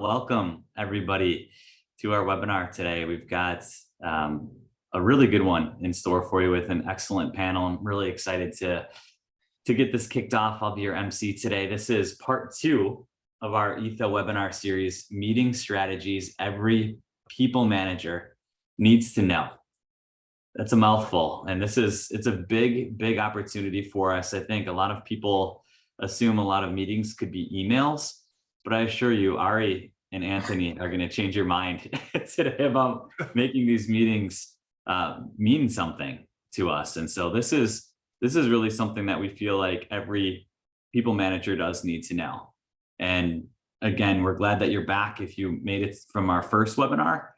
Welcome everybody to our webinar today. We've got a really good one in store for you with an excellent panel. I'm really excited to get this kicked off. I'll be your MC today. This is part 2 of our Etho webinar series, Meeting Strategies Every People Manager Needs to Know. That's a mouthful, and it's a big opportunity for us. I think a lot of people assume a lot of meetings could be emails, but I assure you, Ari and Anthony are going to change your mind today about making these meetings mean something to us. And so this is really something that we feel like every people manager does need to know. And again, we're glad that you're back. If you made it from our first webinar,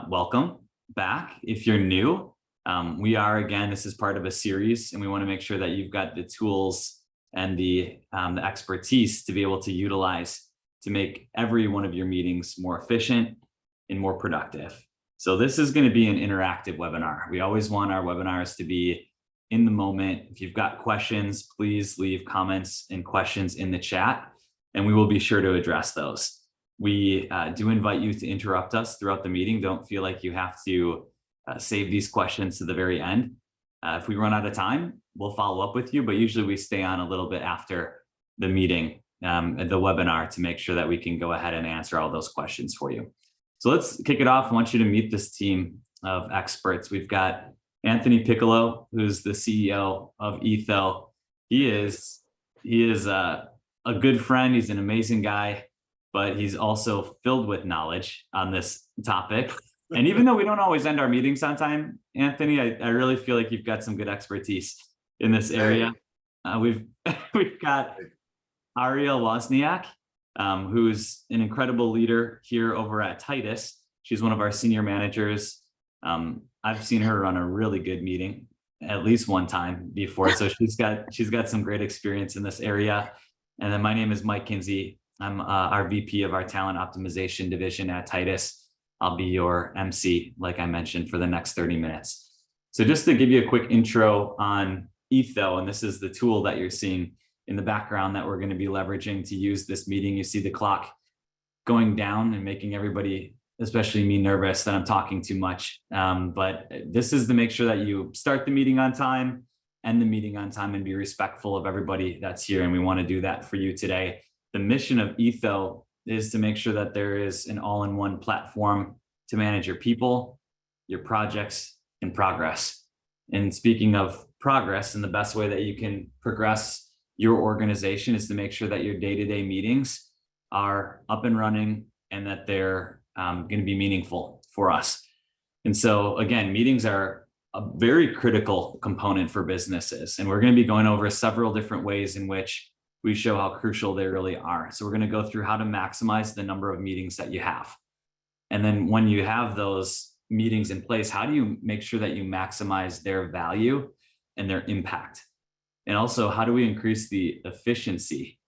welcome back. If you're new, this is part of a series, and we want to make sure that you've got the tools and the expertise to be able to utilize to make every one of your meetings more efficient and more productive. So this is going to be an interactive webinar. We always want our webinars to be in the moment. If you've got questions, please leave comments and questions in the chat, and we will be sure to address those. We do invite you to interrupt us throughout the meeting. Don't feel like you have to save these questions to the very end. If we run out of time, we'll follow up with you, but usually we stay on a little bit after the meeting, the webinar, to make sure that we can go ahead and answer all those questions for you. So let's kick it off. I want you to meet this team of experts. We've got Anthony Piccolo, who's the CEO of Etho. He is a good friend. He's an amazing guy, but he's also filled with knowledge on this topic. And even though we don't always end our meetings on time, Anthony, I really feel like you've got some good expertise in this area. We've got Ariel Wozniak, who's an incredible leader here over at Titus. She's one of our senior managers. I've seen her run a really good meeting at least one time before, so she's got some great experience in this area. And then my name is Mike Kinsey. I'm our VP of our talent optimization division at Titus. I'll be your MC, like I mentioned, for the next 30 minutes. So just to give you a quick intro on Etho, and this is the tool that you're seeing in the background that we're going to be leveraging to use this meeting. You see the clock going down and making everybody, especially me, nervous that I'm talking too much. But this is to make sure that you start the meeting on time, end the meeting on time, and be respectful of everybody that's here. And we want to do that for you today. The mission of Etho is to make sure that there is an all-in-one platform to manage your people, your projects, and progress. And speaking of progress, and the best way that you can progress your organization is to make sure that your day-to-day meetings are up and running and that they're going to be meaningful for us. And so again, meetings are a very critical component for businesses. And we're going to be going over several different ways in which we show how crucial they really are. So we're going to go through how to maximize the number of meetings that you have. And then when you have those meetings in place, how do you make sure that you maximize their value and their impact? And also, how do we increase the efficiency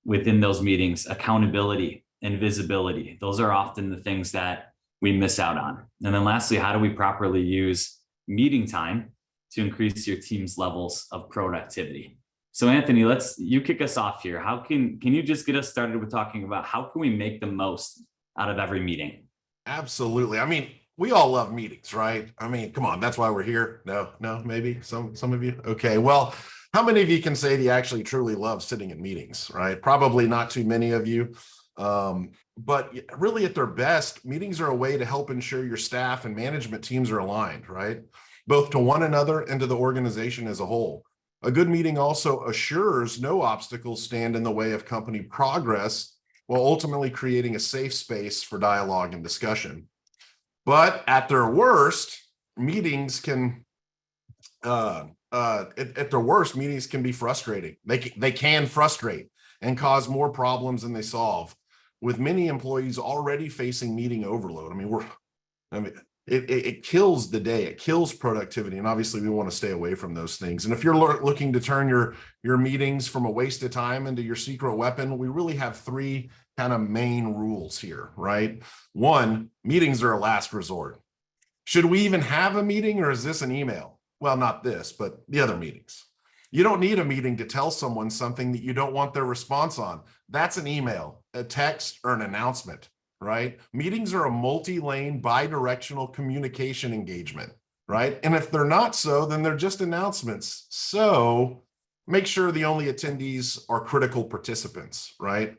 within those meetings? Accountability and visibility. Those are often the things that we miss out on. And then lastly, how do we properly use meeting time to increase your team's levels of productivity? So Anthony, you kick us off here. How can you just get us started with talking about how can we make the most out of every meeting? Absolutely. I mean, we all love meetings, right? I mean, come on, that's why we're here. No, maybe some of you. Okay, well, how many of you can say that you actually truly love sitting in meetings, right? Probably not too many of you. But really at their best, meetings are a way to help ensure your staff and management teams are aligned, right? Both to one another and to the organization as a whole. A good meeting also assures no obstacles stand in the way of company progress while ultimately creating a safe space for dialogue and discussion. But at their worst, meetings can be frustrating. They can frustrate and cause more problems than they solve, with many employees already facing meeting overload. It kills the day, it kills productivity, and obviously we want to stay away from those things. And if you're looking to turn your meetings from a waste of time into your secret weapon, we really have 3 kind of main rules here, right? 1, meetings are a last resort. Should we even have a meeting, or is this an email? Well, not this, but the other meetings. You don't need a meeting to tell someone something that you don't want their response on. That's an email. a text, or an announcement, right? Meetings are a multi-lane, bi-directional communication engagement, right? And if they're not so, then they're just announcements. So make sure the only attendees are critical participants, right?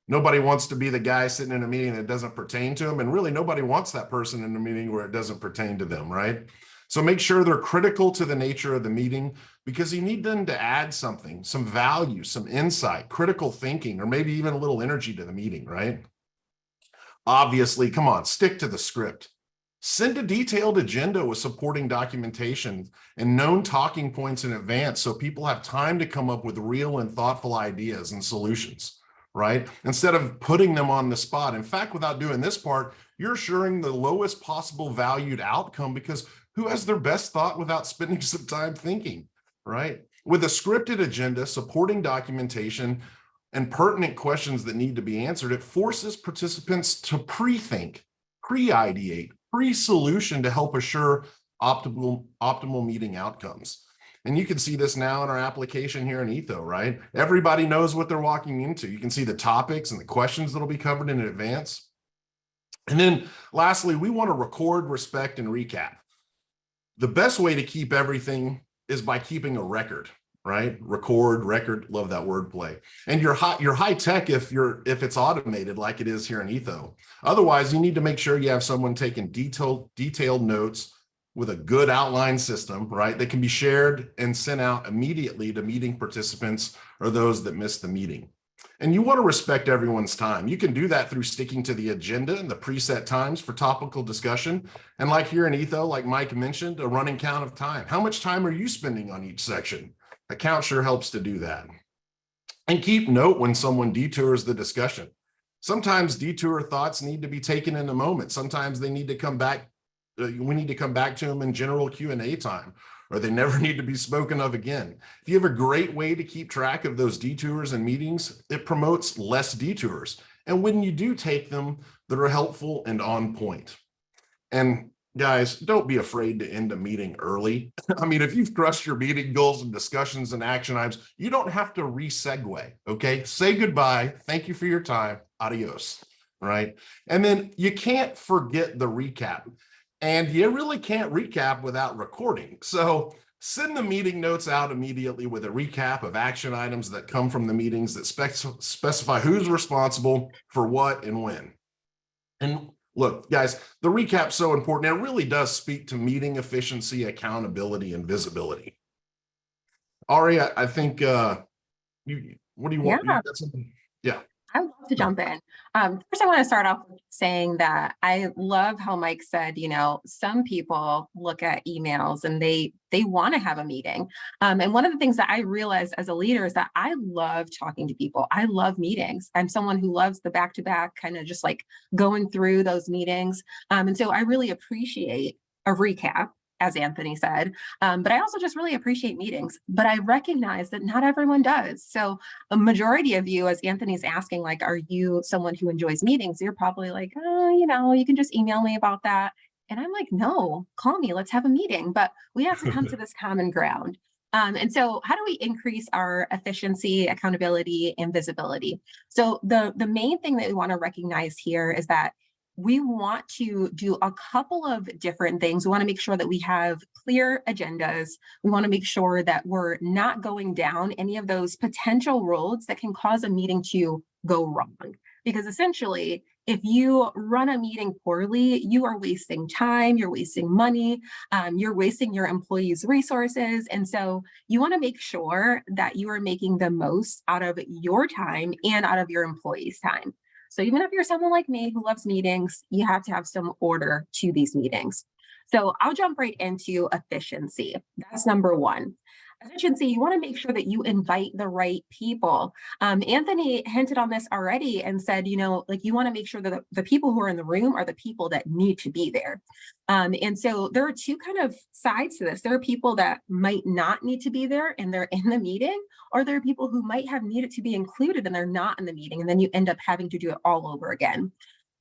Nobody wants to be the guy sitting in a meeting that doesn't pertain to them. And really nobody wants that person in a meeting where it doesn't pertain to them, right? So make sure they're critical to the nature of the meeting, because you need them to add something, some value, some insight, critical thinking, or maybe even a little energy to the meeting, right? Obviously, come on, stick to the script. Send a detailed agenda with supporting documentation and known talking points in advance so people have time to come up with real and thoughtful ideas and solutions, right? Instead of putting them on the spot. In fact, without doing this part, you're assuring the lowest possible valued outcome, because who has their best thought without spending some time thinking, right? With a scripted agenda, supporting documentation, and pertinent questions that need to be answered, it forces participants to pre-think, pre-ideate, pre-solution to help assure optimal meeting outcomes. And you can see this now in our application here in Etho, right? Everybody knows what they're walking into. You can see the topics and the questions that'll be covered in advance. And then lastly, we want to record, respect, and recap. The best way to keep everything is by keeping a record, right? Record, love that wordplay. And you're high tech if it's automated like it is here in Etho. Otherwise, you need to make sure you have someone taking detailed notes with a good outline system, right? That can be shared and sent out immediately to meeting participants or those that missed the meeting. And you want to respect everyone's time. You can do that through sticking to the agenda and the preset times for topical discussion. And like here in Etho, like Mike mentioned, a running count of time. How much time are you spending on each section? A count sure helps to do that. And keep note when someone detours the discussion. Sometimes detour thoughts need to be taken in a moment. Sometimes they need to come back. We need to come back to them in general Q&A time, or they never need to be spoken of again. If you have a great way to keep track of those detours and meetings, it promotes less detours. And when you do take them, that are helpful and on point. And guys, don't be afraid to end a meeting early. I mean, if you've crushed your meeting goals and discussions and action items, you don't have to re-segue, okay? Say goodbye. Thank you for your time. Adios, right? And then you can't forget the recap. And you really can't recap without recording. So send the meeting notes out immediately with a recap of action items that come from the meetings that specify who's responsible for what and when. And look, guys, the recap's so important. It really does speak to meeting efficiency, accountability, and visibility. Ari, I think what do you want? Yeah. You got something? Yeah. I would love to jump in. First, I want to start off with saying that I love how Mike said, some people look at emails and they want to have a meeting. And one of the things that I realized as a leader is that I love talking to people. I love meetings. I'm someone who loves the back-to-back, kind of just like going through those meetings. And so I really appreciate a recap, as Anthony said, but I also just really appreciate meetings, but I recognize that not everyone does. So a majority of you, as Anthony's asking, like, are you someone who enjoys meetings? You're probably like, oh, you can just email me about that. And I'm like, no, call me, let's have a meeting, but we have to come to this common ground. And so how do we increase our efficiency, accountability, and visibility? So the main thing that we want to recognize here is that we want to do a couple of different things. We want to make sure that we have clear agendas. We want to make sure that we're not going down any of those potential roads that can cause a meeting to go wrong. Because essentially, if you run a meeting poorly, you are wasting time, you're wasting money, you're wasting your employees' resources. And so you want to make sure that you are making the most out of your time and out of your employees' time. So even if you're someone like me who loves meetings, you have to have some order to these meetings. So I'll jump right into efficiency. That's number one. Efficiency, you want to make sure that you invite the right people. Anthony hinted on this already and said, you want to make sure that the people who are in the room are the people that need to be there. And so there are two kind of sides to this. There are people that might not need to be there and they're in the meeting, or there are people who might have needed to be included and they're not in the meeting. And then you end up having to do it all over again.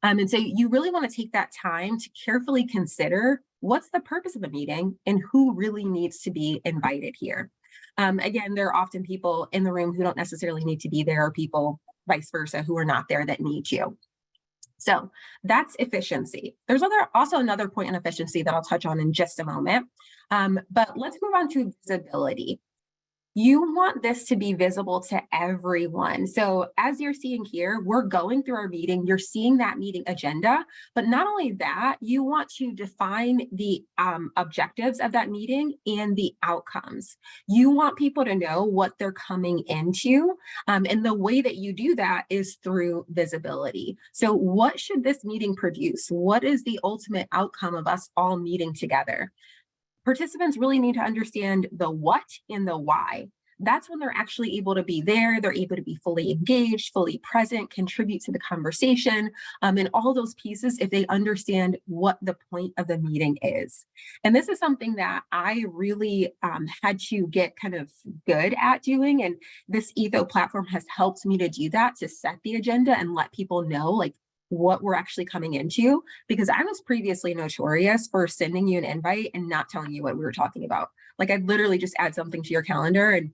And so you really want to take that time to carefully consider what's the purpose of the meeting and who really needs to be invited here. Again, there are often people in the room who don't necessarily need to be there, or people vice versa, who are not there that need you. So that's efficiency. There's also another point in efficiency that I'll touch on in just a moment. But let's move on to visibility. You want this to be visible to everyone. So as you're seeing here, we're going through our meeting, you're seeing that meeting agenda, but not only that, you want to define the objectives of that meeting and the outcomes. You want people to know what they're coming into. And the way that you do that is through visibility. So what should this meeting produce? What is the ultimate outcome of us all meeting together? Participants really need to understand the what and the why. That's when they're actually able to be there, they're able to be fully engaged, fully present, contribute to the conversation, and all those pieces if they understand what the point of the meeting is. And this is something that I really had to get kind of good at doing, and this Etho platform has helped me to do that, to set the agenda and let people know like what we're actually coming into, because I was previously notorious for sending you an invite and not telling you what we were talking about. Like I'd literally just add something to your calendar, and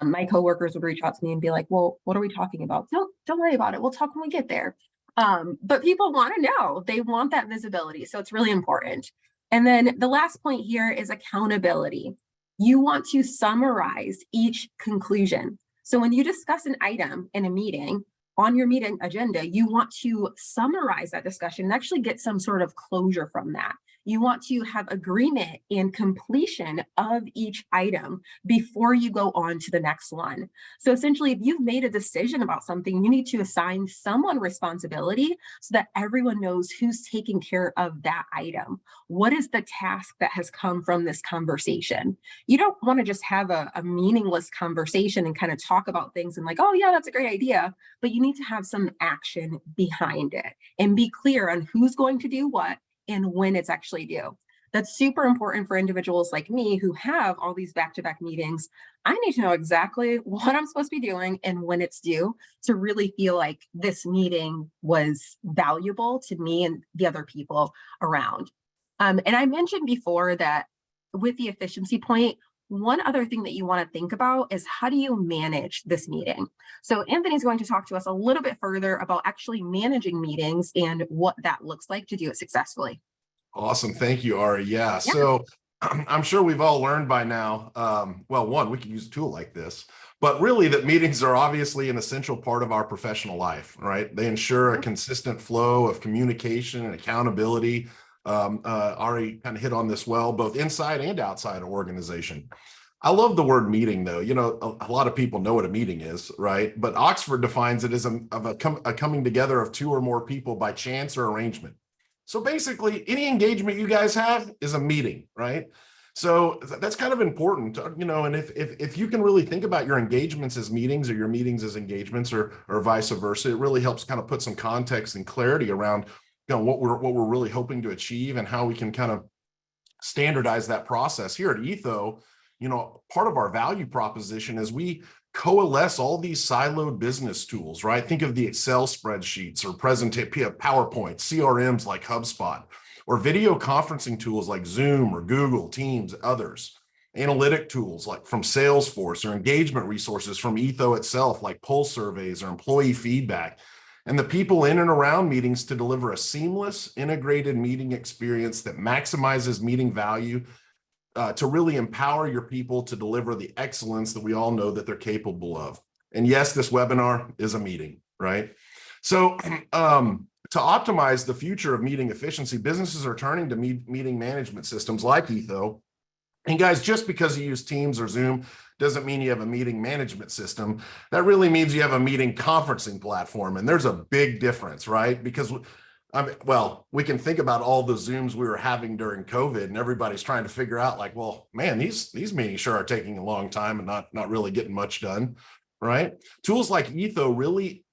my coworkers would reach out to me and be like, well, what are we talking about? Don't worry about it. We'll talk when we get there. But people want to know, they want that visibility. So it's really important. And then the last point here is accountability. You want to summarize each conclusion. So when you discuss an item in a meeting, on your meeting agenda, you want to summarize that discussion and actually get some sort of closure from that. You want to have agreement and completion of each item before you go on to the next one. So essentially, if you've made a decision about something, you need to assign someone responsibility so that everyone knows who's taking care of that item. What is the task that has come from this conversation? You don't want to just have a meaningless conversation and kind of talk about things and like, oh yeah, that's a great idea, but you need to have some action behind it and be clear on who's going to do what and when it's actually due. That's super important for individuals like me who have all these back-to-back meetings. I need to know exactly what I'm supposed to be doing and when it's due to really feel like this meeting was valuable to me and the other people around. And I mentioned before that with the efficiency point, one other thing that you want to think about is how do you manage this meeting? So Anthony's going to talk to us a little bit further about actually managing meetings and what that looks like to do it successfully. Awesome. Thank you, Ari. Yeah. So I'm sure we've all learned by now, well, one, we can use a tool like this, but really that meetings are obviously an essential part of our professional life, right? They ensure a consistent flow of communication and accountability. Ari kind of hit on this well, both inside and outside of organization. I love the word meeting though. You know, a lot of people know what a meeting is, right? But Oxford defines it as a coming together of two or more people by chance or arrangement. So basically any engagement you guys have is a meeting, right? So that's kind of important, you know, and if you can really think about your engagements as meetings or your meetings as engagements or vice versa, it really helps kind of put some context and clarity around, you know, what we're really hoping to achieve and how we can kind of standardize that process. Here at Etho, you know, part of our value proposition is we coalesce all these siloed business tools, right? Think of the Excel spreadsheets or PowerPoint, CRMs like HubSpot, or video conferencing tools like Zoom or Google, Teams, others. Analytic tools like from Salesforce or engagement resources from Etho itself, like pulse surveys or employee feedback, and the people in and around meetings to deliver a seamless, integrated meeting experience that maximizes meeting value to really empower your people to deliver the excellence that we all know that they're capable of. And yes, this webinar is a meeting, right? So to optimize the future of meeting efficiency, businesses are turning to meeting management systems like Etho. And guys, just because you use Teams or Zoom doesn't mean you have a meeting management system. That really means you have a meeting conferencing platform. And there's a big difference, right? Because well, we can think about all the Zooms we were having during COVID, and everybody's trying to figure out like, well, man, these meetings sure are taking a long time and not really getting much done, right? Tools like Etho really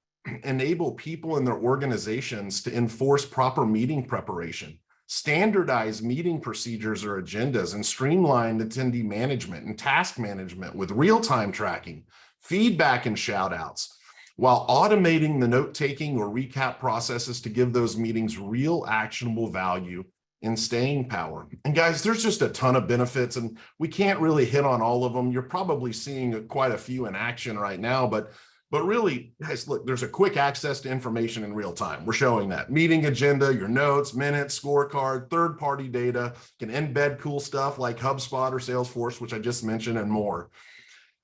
enable people in their organizations to enforce proper meeting preparation, standardize meeting procedures or agendas, and streamline attendee management and task management with real-time tracking, feedback, and shout outs, while automating the note-taking or recap processes to give those meetings real actionable value and staying power. And guys, there's just a ton of benefits, and we can't really hit on all of them. You're probably seeing quite a few in action right now, but But really, guys, look, there's a quick access to information in real time. We're showing that meeting agenda, your notes, minutes, scorecard, third-party data, can embed cool stuff like HubSpot or Salesforce, which I just mentioned, and more.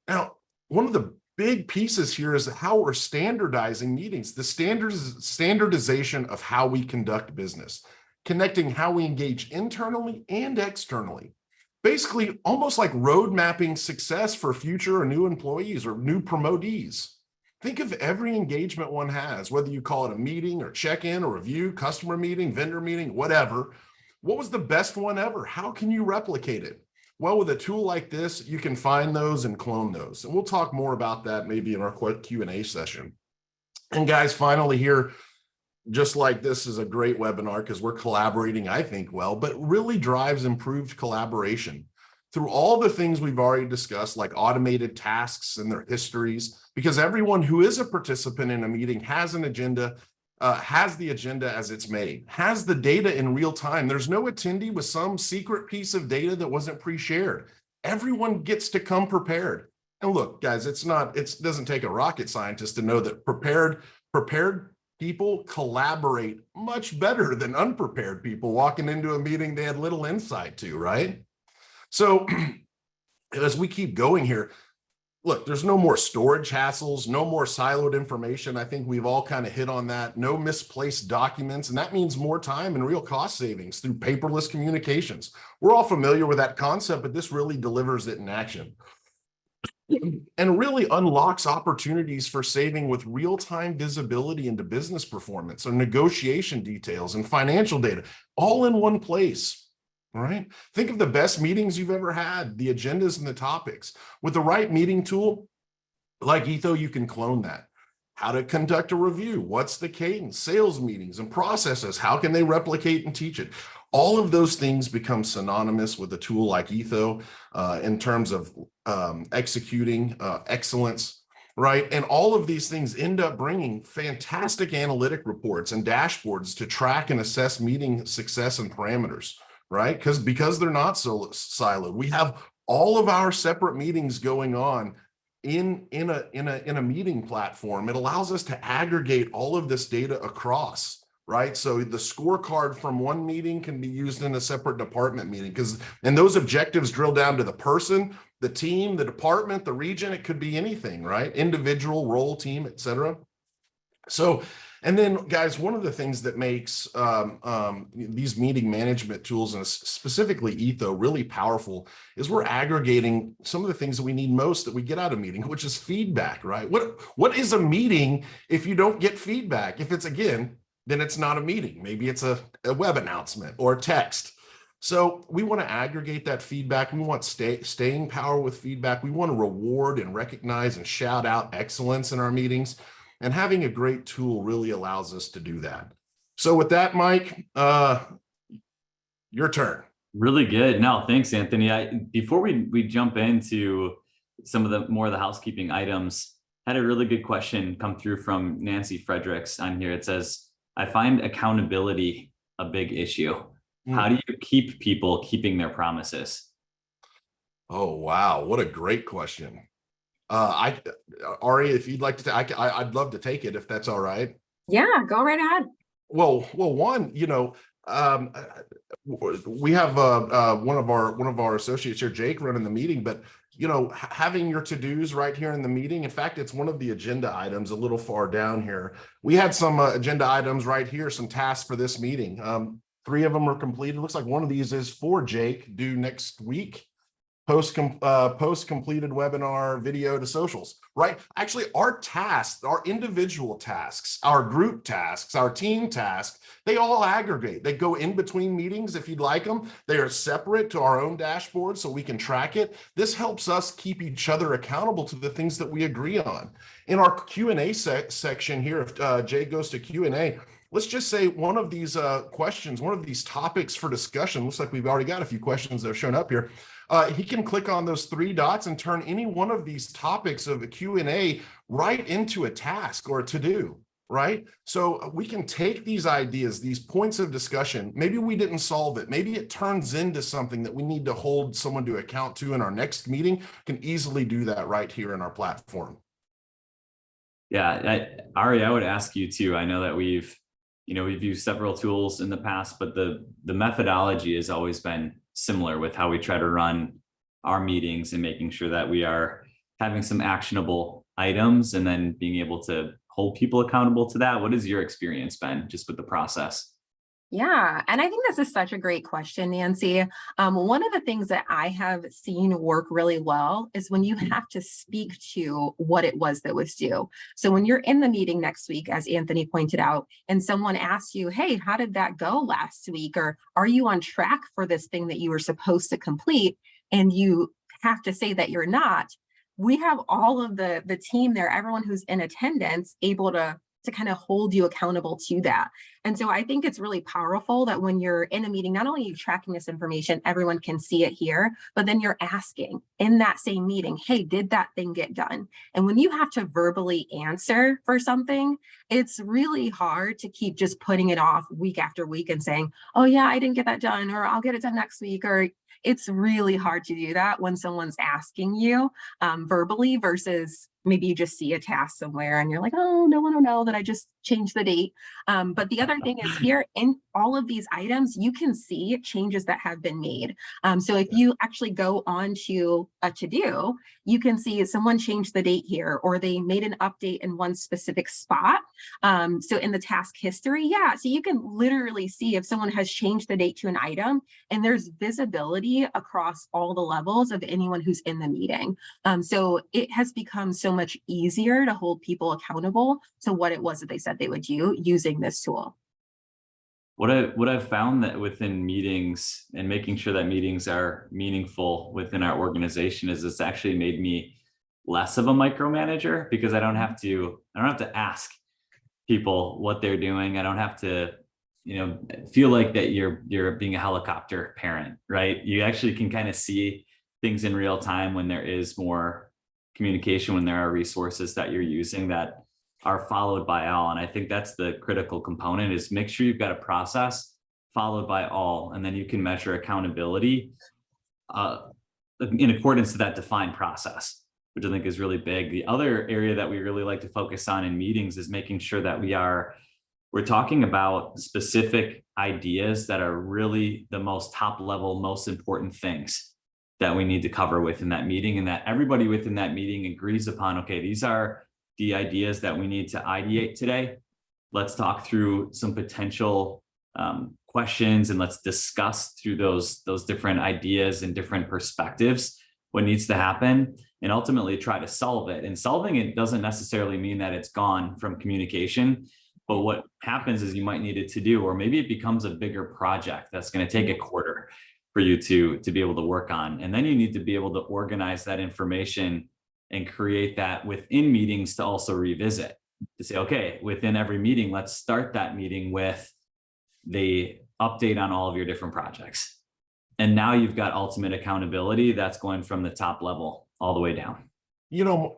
Now, one of the big pieces here is how we're standardizing meetings, the standardization of how we conduct business, connecting how we engage internally and externally. Basically, almost like road mapping success for future or new employees or new promotees. Think of every engagement one has, whether you call it a meeting or check-in or review, customer meeting, vendor meeting, whatever. What was the best one ever? How can you replicate it? Well, with a tool like this, you can find those and clone those. And we'll talk more about that maybe in our Q&A session. And guys, finally here, just like this is a great webinar because we're collaborating, I think, well, but really drives improved collaboration through all the things we've already discussed, like automated tasks and their histories, because everyone who is a participant in a meeting has an agenda, has the agenda as it's made, has the data in real time. There's no attendee with some secret piece of data that wasn't pre-shared. Everyone gets to come prepared. And look, guys, it doesn't take a rocket scientist to know that prepared people collaborate much better than unprepared people walking into a meeting they had little insight to, right? So as we keep going here, look, there's no more storage hassles, no more siloed information. I think we've all kind of hit on that. No misplaced documents, and that means more time and real cost savings through paperless communications. We're all familiar with that concept, but this really delivers it in action and really unlocks opportunities for saving with real-time visibility into business performance or negotiation details and financial data all in one place. All right. Think of the best meetings you've ever had, the agendas and the topics. With the right meeting tool like Etho, you can clone that. How to conduct a review, what's the cadence, sales meetings and processes, how can they replicate and teach it? All of those things become synonymous with a tool like Etho in terms of executing excellence, right? And all of these things end up bringing fantastic analytic reports and dashboards to track and assess meeting success and parameters. Right? Because they're not so siloed. We have all of our separate meetings going on in a meeting platform. It allows us to aggregate all of this data across, right? So the scorecard from one meeting can be used in a separate department meeting and those objectives drill down to the person, the team, the department, the region. It could be anything, right? Individual, role, team, etc. So, and then guys, one of the things that makes these meeting management tools and specifically Etho really powerful is we're aggregating some of the things that we need most that we get out of meeting, which is feedback, right? What is a meeting if you don't get feedback? If it's then it's not a meeting. Maybe it's a web announcement or a text. So we want to aggregate that feedback. We want staying power with feedback. We want to reward and recognize and shout out excellence in our meetings. And having a great tool really allows us to do that. So with that, Mike, your turn. Really good. No, thanks, Anthony. Before we jump into some of the more of the housekeeping items, I had a really good question come through from Nancy Fredericks on here. It says, I find accountability a big issue. How do you keep people keeping their promises? Oh, wow. What a great question. Ari, if you'd like to, I'd love to take it if that's all right. Yeah, go right ahead. Well, one, we have one of our associates here, Jake, running the meeting, but having your to-dos right here in the meeting. In fact, it's one of the agenda items a little far down here. We had some agenda items right here, some tasks for this meeting. 3 of them are completed. It looks like one of these is for Jake, due next week. Post completed webinar video to socials, right? Actually, our tasks, our individual tasks, our group tasks, our team tasks, they all aggregate. They go in between meetings if you'd like them. They are separate to our own dashboard so we can track it. This helps us keep each other accountable to the things that we agree on. In our Q&A section here, if Jay goes to Q&A, let's just say one of these questions, one of these topics for discussion, looks like we've already got a few questions that have shown up here. He can click on those 3 dots and turn any one of these topics of a Q&A right into a task or a to-do, right? So we can take these ideas, these points of discussion, maybe we didn't solve it, maybe it turns into something that we need to hold someone to account to in our next meeting, can easily do that right here in our platform. Yeah, Ari, I would ask you too. I know that we've used several tools in the past, but the methodology has always been similar with how we try to run our meetings and making sure that we are having some actionable items and then being able to hold people accountable to that. What has your experience been just with the process? Yeah, and I think this is such a great question, Nancy. One of the things that I have seen work really well is when you have to speak to what it was that was due. So when you're in the meeting next week, as Anthony pointed out, and someone asks you, hey, how did that go last week? Or are you on track for this thing that you were supposed to complete? And you have to say that you're not. We have all of the team there, everyone who's in attendance, able to kind of hold you accountable to that. And so I think it's really powerful that when you're in a meeting, not only are you tracking this information, everyone can see it here, but then you're asking in that same meeting, hey, did that thing get done? And when you have to verbally answer for something, it's really hard to keep just putting it off week after week and saying, oh yeah, I didn't get that done, or I'll get it done next week, or it's really hard to do that when someone's asking you verbally versus maybe you just see a task somewhere and you're like, oh, no one will know that I just changed the date. But the other thing is here in all of these items, you can see changes that have been made. So if you actually go on to a to-do, you can see someone changed the date here, or they made an update in one specific spot. So in the task history, yeah, so you can literally see if someone has changed the date to an item, and there's visibility across all the levels of anyone who's in the meeting. So it has become so much easier to hold people accountable to what it was that they said they would do using this tool. What I've found that within meetings and making sure that meetings are meaningful within our organization is it's actually made me less of a micromanager, because I don't have to ask people what they're doing. I don't have to, feel like that you're being a helicopter parent, right? You actually can kind of see things in real time when there is more communication, when there are resources that you're using that are followed by all. And I think that's the critical component, is make sure you've got a process followed by all, and then you can measure accountability in accordance to that defined process, which I think is really big. The other area that we really like to focus on in meetings is making sure that we're talking about specific ideas that are really the most top level, most important things that we need to cover within that meeting, and that everybody within that meeting agrees upon, okay, these are the ideas that we need to ideate today. Let's talk through some potential questions, and let's discuss through those different ideas and different perspectives what needs to happen, and ultimately try to solve it. And solving it doesn't necessarily mean that it's gone from communication, but what happens is you might need it to do, or maybe it becomes a bigger project that's going to take a quarter for you to be able to work on. And then you need to be able to organize that information and create that within meetings to also revisit, to say, okay, within every meeting, let's start that meeting with the update on all of your different projects. And now you've got ultimate accountability that's going from the top level all the way down.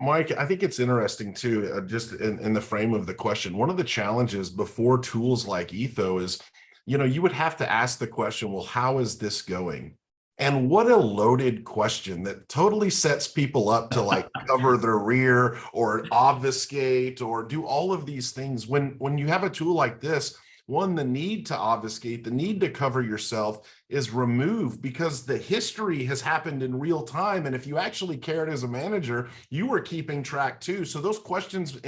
Mike, I think it's interesting too, just in the frame of the question. One of the challenges before tools like Etho is, you would have to ask the question, well, how is this going? And what a loaded question that totally sets people up to like cover their rear or obfuscate or do all of these things. When you have a tool like this, one, the need to obfuscate, the need to cover yourself is removed because the history has happened in real time. And if you actually cared as a manager, you were keeping track too. So those questions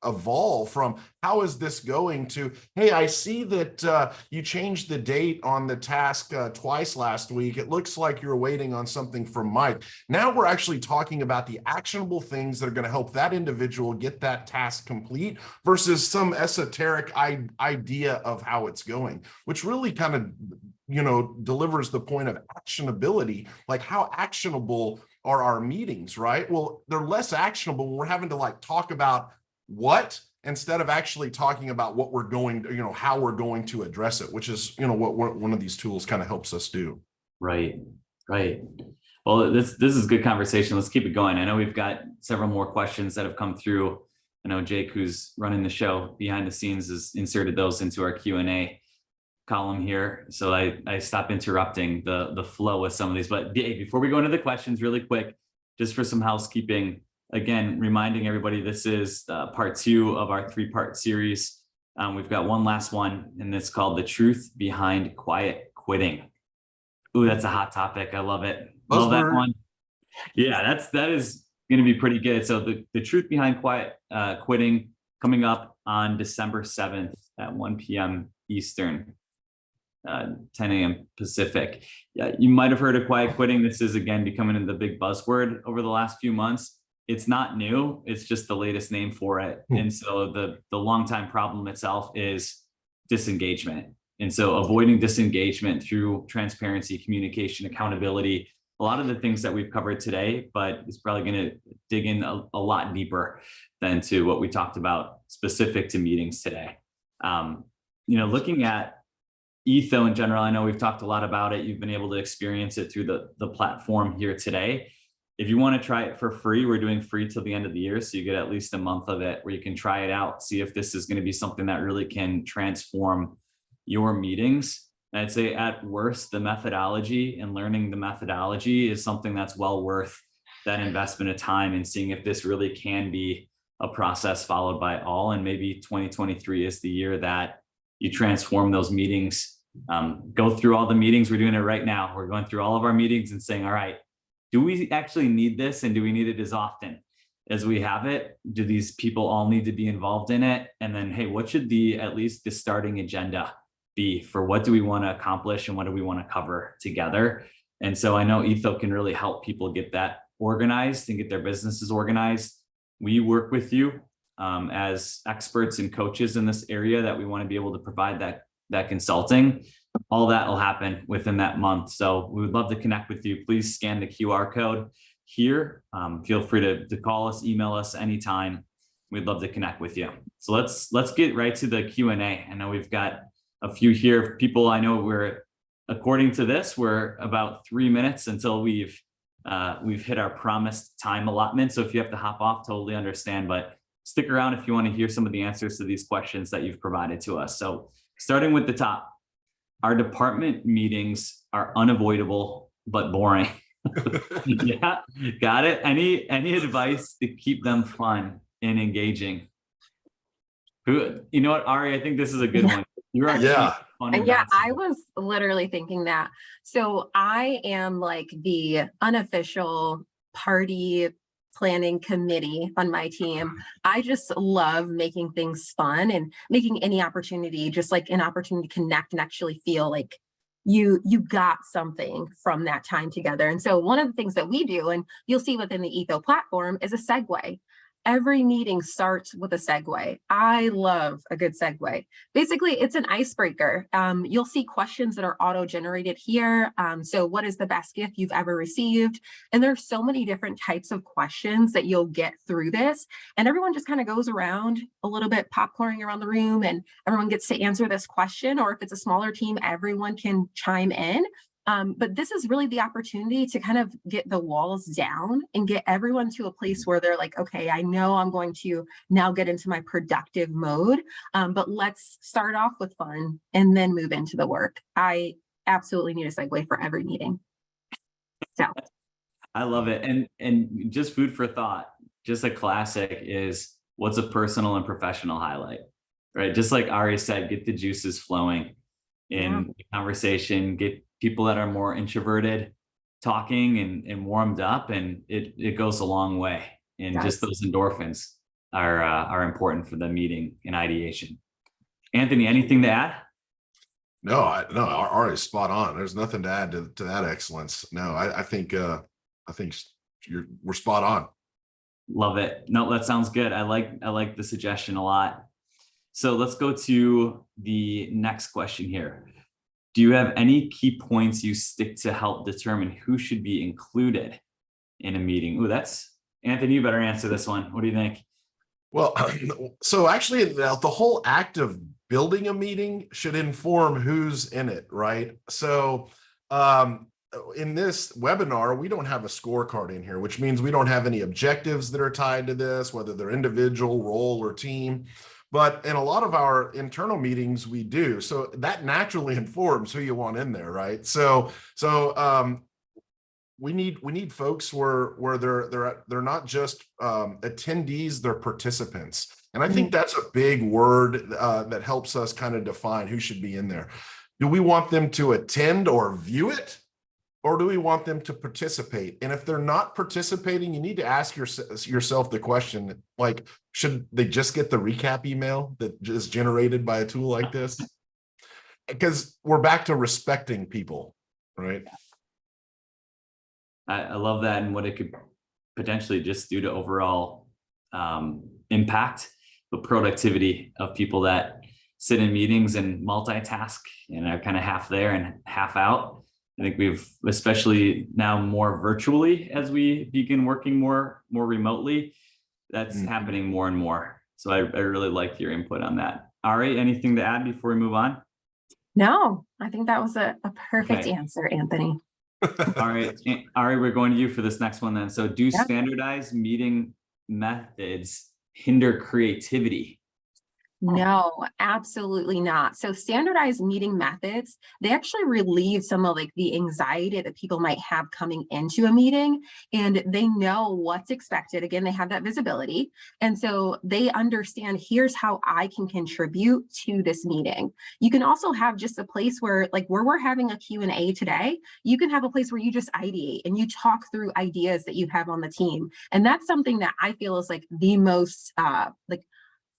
evolve from how is this going to, hey, I see that you changed the date on the task twice last week. It looks like you're waiting on something from Mike. Now we're actually talking about the actionable things that are going to help that individual get that task complete versus some esoteric idea of how it's going, which really kind of, delivers the point of actionability. Like, how actionable are our meetings, right? Well, they're less actionable when we're having to like talk about what instead of actually talking about what we're going to, how we're going to address it, which is, what one of these tools kind of helps us do. Right. Well, this is good conversation. Let's keep it going. I know we've got several more questions that have come through. I know Jake, who's running the show behind the scenes, has inserted those into our Q&A column here. So I stopped interrupting the flow with some of these. But Dave, before we go into the questions really quick, just for some housekeeping, again, reminding everybody, this is part 2 of our 3-part series. We've got one last one, and it's called The Truth Behind Quiet Quitting. Ooh, that's a hot topic. I love it. Love that one. Yeah, that is going to be pretty good. So the truth behind quiet quitting, coming up on December 7th at 1 p.m. Eastern, 10 a.m. Pacific. Yeah, you might have heard of quiet quitting. This is, again, becoming the big buzzword over the last few months. It's not new. It's just the latest name for it. And so the longtime problem itself is disengagement. And so avoiding disengagement through transparency, communication, accountability, a lot of the things that we've covered today, but it's probably going to dig in a lot deeper than to what we talked about specific to meetings today. Looking at Etho in general, I know we've talked a lot about it. You've been able to experience it through the platform here today. If you want to try it for free, we're doing free till the end of the year. So you get at least a month of it where you can try it out, see if this is going to be something that really can transform your meetings. I'd say at worst, the methodology and learning the methodology is something that's well worth that investment of time and seeing if this really can be a process followed by all. And maybe 2023 is the year that you transform those meetings, go through all the meetings. We're doing it right now. We're going through all of our meetings and saying, all right, do we actually need this? And do we need it as often as we have it? Do these people all need to be involved in it? And then, hey, what should at least the starting agenda be for what do we want to accomplish and what do we want to cover together? And so I know Etho can really help people get that organized and get their businesses organized. We work with you as experts and coaches in this area that we want to be able to provide that consulting. All that will happen within that month. So we would love to connect with you. Please scan the QR code here. Feel free to call us, email us anytime. We'd love to connect with you. So let's get right to the Q&A. I know we've got a few here. People, I know according to this, we're about 3 minutes until we've hit our promised time allotment. So if you have to hop off, totally understand, but stick around if you want to hear some of the answers to these questions that you've provided to us. So starting with the top, our department meetings are unavoidable but boring. Yeah, got it. Any advice to keep them fun and engaging? You know what, Ari, I think this is a good one. You're actually fun and yeah, bouncy. I was literally thinking that. So I am like the unofficial party planning committee on my team. I just love making things fun and making any opportunity just like an opportunity to connect and actually feel like you got something from that time together. And so one of the things that we do, and you'll see within the Etho platform, is a segue. Every meeting starts with a segue. I love a good segue. Basically, it's an icebreaker. You'll see questions that are auto-generated here. So what is the best gift you've ever received? And there's so many different types of questions that you'll get through this. And everyone just kind of goes around a little bit, popcorning around the room, and everyone gets to answer this question. Or if it's a smaller team, everyone can chime in. But this is really the opportunity to kind of get the walls down and get everyone to a place where they're like, okay, I know I'm going to now get into my productive mode, but let's start off with fun and then move into the work. I absolutely need a segue for every meeting. So I love it. And just food for thought, just a classic is what's a personal and professional highlight, right? Just like Ari said, get the juices flowing in the conversation, get people that are more introverted talking and warmed up, and it goes a long way. And just those endorphins are important for the meeting and ideation. Anthony, anything to add? No, Ari is spot on. There's nothing to add to that excellence. No, I think we're spot on. Love it. No, that sounds good. I like the suggestion a lot. So let's go to the next question here. Do you have any key points you stick to help determine who should be included in a meeting? Ooh, that's Anthony, you better answer this one. What do you think? Well, so actually the whole act of building a meeting should inform who's in it, right? So in this webinar, we don't have a scorecard in here, which means we don't have any objectives that are tied to this, whether they're individual, role, or team. But in a lot of our internal meetings, we do. So that naturally informs who you want in there, right? So we need folks where they're not just attendees, they're participants. And I think that's a big word that helps us kind of define who should be in there. Do we want them to attend or view it? Or do we want them to participate? And if they're not participating, you need to ask yourself the question, like, should they just get the recap email that is generated by a tool like this? Because we're back to respecting people, right? I love that, and what it could potentially just do to overall impact the productivity of people that sit in meetings and multitask and are kind of half there and half out. I think we've, especially now more virtually as we begin working more remotely, that's happening more and more. So I really like your input on that. Ari, anything to add before we move on? No, I think that was a perfect answer, Anthony. All right, Ari, we're going to you for this next one then. So do Yeah. standardized meeting methods hinder creativity? No, absolutely not. So standardized meeting methods, they actually relieve some of like the anxiety that people might have coming into a meeting, and they know what's expected. Again, they have that visibility. And so they understand, here's how I can contribute to this meeting. You can also have just a place where, like where we're having a Q&A today, you can have a place where you just ideate and you talk through ideas that you have on the team. And that's something that I feel is like the most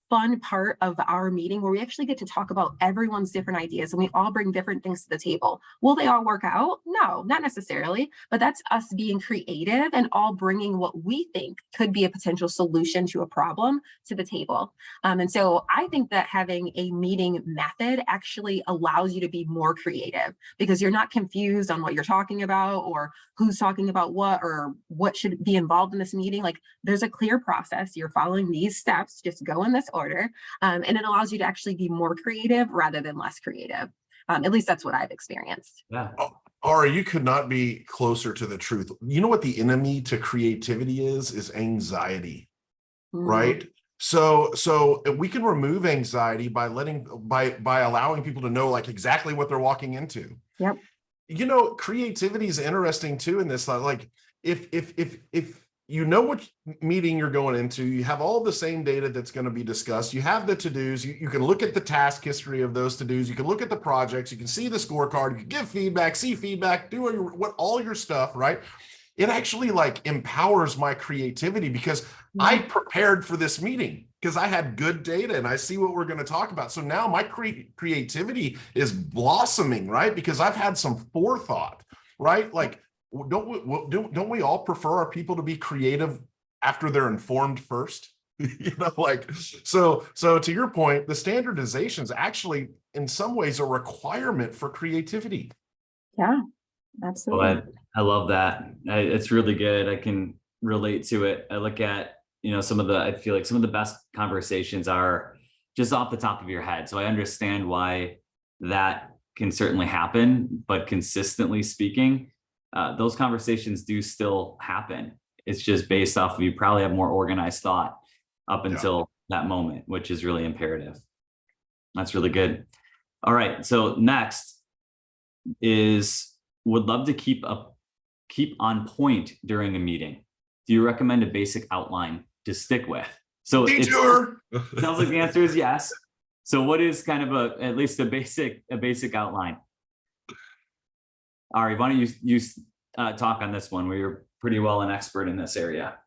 fun part of our meeting, where we actually get to talk about everyone's different ideas and we all bring different things to the table. Will they all work out? No, not necessarily, but that's us being creative and all bringing what we think could be a potential solution to a problem to the table. And so I think that having a meeting method actually allows you to be more creative, because you're not confused on what you're talking about or who's talking about what or what should be involved in this meeting. Like, there's a clear process. You're following these steps, just go in this order. And it allows you to actually be more creative rather than less creative. At least that's what I've experienced. Yeah. Ari, you could not be closer to the truth. You know what the enemy to creativity is anxiety, right? So we can remove anxiety by allowing people to know like exactly what they're walking into. Yep. You know, creativity is interesting too in this. Like, if you know what meeting you're going into, you have all the same data that's going to be discussed, you have the to-dos, you can look at the task history of those to-dos, you can look at the projects, you can see the scorecard, you can give feedback, see feedback, do all your stuff, right? It actually like empowers my creativity, because I prepared for this meeting because I had good data and I see what we're going to talk about. So now my creativity is blossoming, right? Because I've had some forethought, right? Like, don't we all prefer our people to be creative after they're informed first? You know, like, so to your point, the standardization is actually in some ways a requirement for creativity. Yeah, absolutely. Well, I love that. It's really good. I can relate to it. I look at, I feel like some of the best conversations are just off the top of your head. So I understand why that can certainly happen, but consistently speaking, those conversations do still happen. It's just based off of, you probably have more organized thought up until that moment, which is really imperative. That's really good. All right. So next is, would love to keep on point during a meeting. Do you recommend a basic outline to stick with? So it sounds like the answer is yes. So what is kind of at least a basic outline? Ari, why don't you talk on this one, where you're pretty well an expert in this area?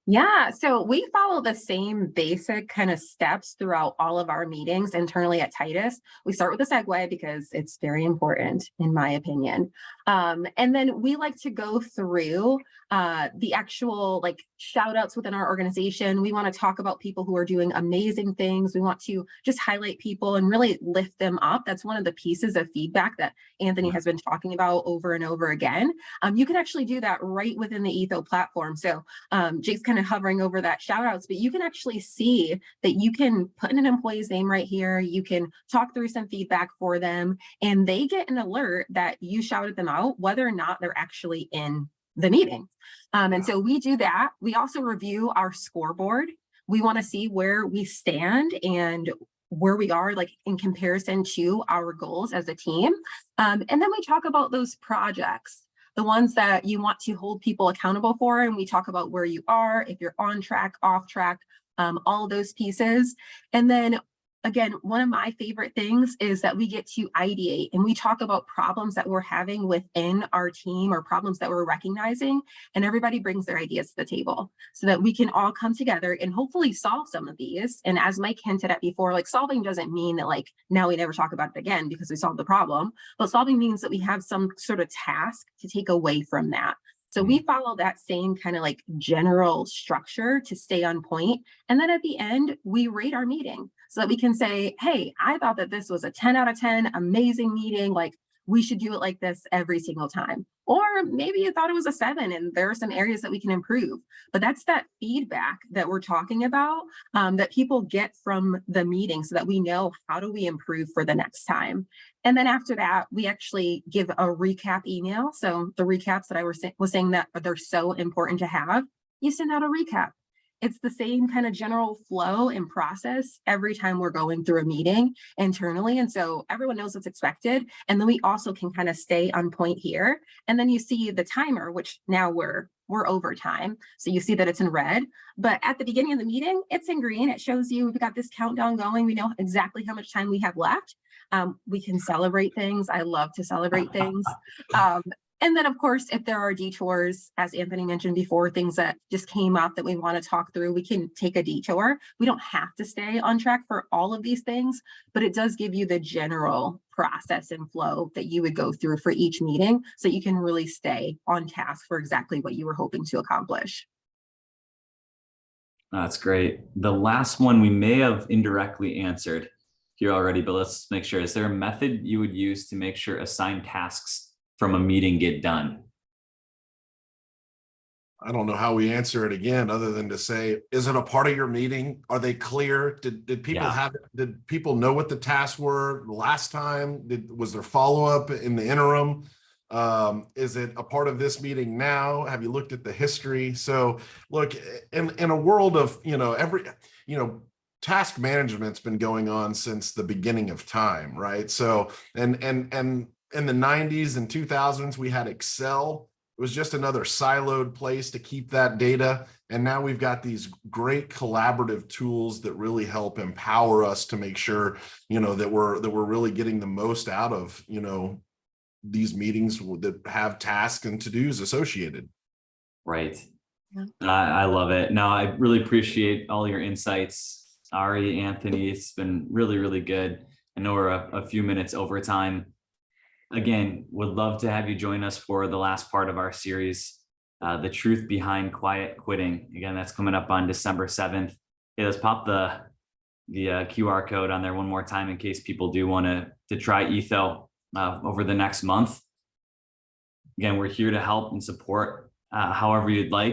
Yeah, so we follow the same basic kind of steps throughout all of our meetings internally at Titus. We start with a segue because it's very important, in my opinion. And then we like to go through the actual like shout outs within our organization. We want to talk about people who are doing amazing things. We want to just highlight people and really lift them up. That's one of the pieces of feedback that Anthony has been talking about over and over again. You can actually do that right within the Etho platform. So Jake's kind of hovering over that shout outs, but you can actually see that you can put in an employee's name right here. You can talk through some feedback for them, and they get an alert that you shouted them out, whether or not they're actually in the meeting. And so we do that. We also review our scoreboard. We want to see where we stand and where we are like in comparison to our goals as a team. And then we talk about those projects. the ones that you want to hold people accountable for. And we talk about where you are, if you're on track, off track, all those pieces. And then again, one of my favorite things is that we get to ideate and we talk about problems that we're having within our team or problems that we're recognizing, and everybody brings their ideas to the table so that we can all come together and hopefully solve some of these. And as Mike hinted at before, like solving doesn't mean that like now we never talk about it again because we solved the problem, but solving means that we have some sort of task to take away from that. So we follow that same kind of like general structure to stay on point. And then at the end, we rate our meeting so that we can say, hey, I thought that this was a 10 out of 10, amazing meeting. Like we should do it like this every single time. Or maybe you thought it was a 7 and there are some areas that we can improve. But that's that feedback that we're talking about that people get from the meeting so that we know how do we improve for the next time. And then after that, we actually give a recap email. So the recaps that I was saying that they're so important to have, you send out a recap. It's the same kind of general flow and process every time we're going through a meeting internally. And so everyone knows what's expected. And then we also can kind of stay on point here. And then you see the timer, which now we're over time. So you see that it's in red, but at the beginning of the meeting, it's in green. It shows you we've got this countdown going. We know exactly how much time we have left. We can celebrate things. I love to celebrate things. And then, of course, if there are detours, as Anthony mentioned before, things that just came up that we want to talk through, we can take a detour. We don't have to stay on track for all of these things, but it does give you the general process and flow that you would go through for each meeting so you can really stay on task for exactly what you were hoping to accomplish. That's great. The last one we may have indirectly answered here already, but let's make sure. Is there a method you would use to make sure assigned tasks from a meeting get done? I don't know how we answer it again, other than to say, is it a part of your meeting? Are they clear? Did people did people know what the tasks were last time? Was there follow-up in the interim? Is it a part of this meeting now? Have you looked at the history? So look, in a world of, task management's been going on since the beginning of time, right? So, and in the 90s and 2000s, we had Excel. It was just another siloed place to keep that data. And now we've got these great collaborative tools that really help empower us to make sure, that we're really getting the most out of, these meetings that have tasks and to-dos associated. Right. Yeah. I love it. No, I really appreciate all your insights, Ari, Anthony. It's been really, really good. I know we're a few minutes over time. Again, would love to have you join us for the last part of our series, The Truth Behind Quiet Quitting. Again, that's coming up on December 7th. Hey, let's pop the QR code on there one more time in case people do want to try Etho over the next month. Again, we're here to help and support however you'd like.